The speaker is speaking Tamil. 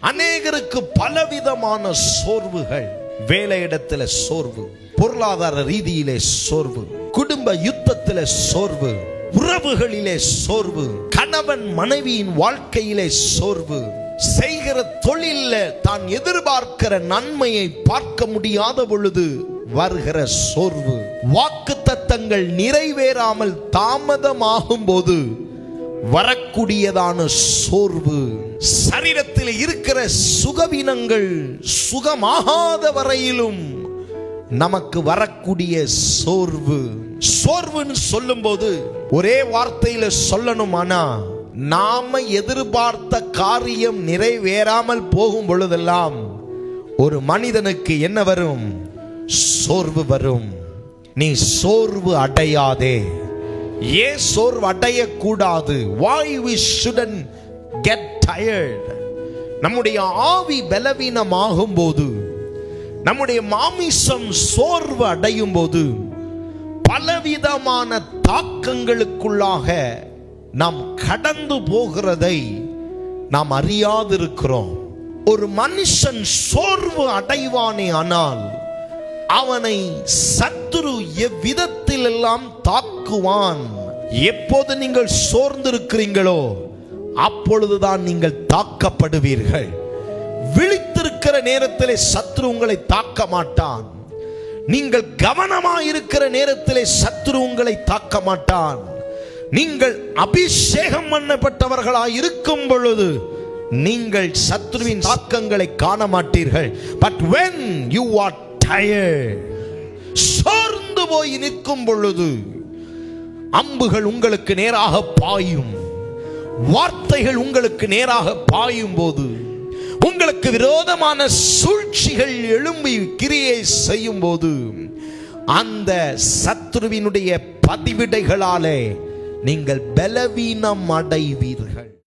அநேகருக்கு பலவிதமான சோர்வுகள். வேலையிடத்துல சோர்வு, பொருளாதார ரீதியிலே சோர்வு, குடும்ப யுத்தத்திலே சோர்வு, உறவுகளிலே சோர்வு, கணவன் மனைவியின் வாழ்க்கையிலே சோர்வு, செய்கிற தொழில்ல தான் எதிர்பார்க்கிற நன்மையை பார்க்க முடியாத பொழுது வருகிற சோர்வு, வாக்குத்தத்தங்கள் நிறைவேறாமல் தாமதமாகும் போது வரக்கூடியதான சோர்வு, சரீரத்தில் இருக்கிற சுகவீனங்கள் சுகமாகாத வரையிலும் நமக்கு வரக்கூடிய சோர்வு. சோர்வுன்னு சொல்லும் போது ஒரே வார்த்தையில சொல்லணுமானா, நாம எதிர்பார்த்த காரியம் நிறைவேறாமல் போகும் பொழுதெல்லாம் ஒரு மனிதனுக்கு என்ன வரும்? சோர்வு வரும். நீ சோர்வு அடையாதே. ஏன் சோர்வு அடையக்கூடாது? Why we shouldn't get tired? நம்முடைய ஆவி பலவீனமாகும் போது, நம்முடைய மாமிசம் சோர்வு அடையும் போது பலவிதமான தாக்கங்களுக்குள்ளாக நாம் கடந்து போகிறதை நாம் அறியாதிருக்கிறோம். ஒரு மனுஷன் சோர்வு அடைவானே ஆனால் அவனை சத்துரு எவ்விதத்தில் எல்லாம் தாக்குவான். எப்போது நீங்கள் சோர்ந்திருக்கிறீங்களோ அப்பொழுதுதான் நீங்கள் தாக்கப்படுவீர்கள். விழித்திருக்கிற நேரத்திலே சத்துரு உங்களை தாக்க மாட்டான். நீங்கள் கவனமாயிருக்கிற நேரத்திலே சத்துரு உங்களை தாக்க மாட்டான். நீங்கள் அபிஷேகம் பண்ணப்பட்டவர்களாய் இருக்கும் பொழுது நீங்கள் சத்துருவின் தாக்கங்களை காண மாட்டீர்கள். But when you are tired, சோர்ந்து போய் நிற்கும் பொழுது அம்புகள் உங்களுக்கு நேராக பாயும், வார்த்தைகள் உங்களுக்கு நேராக பாயும் போது, உங்களுக்கு விரோதமான சூழ்ச்சிகள் எழும்பி கிரியை செய்யும் போது, அந்த சத்துருவினுடைய பதிவிடைகளாலே நீங்கள் பலவீனம் அடைவீர்கள்.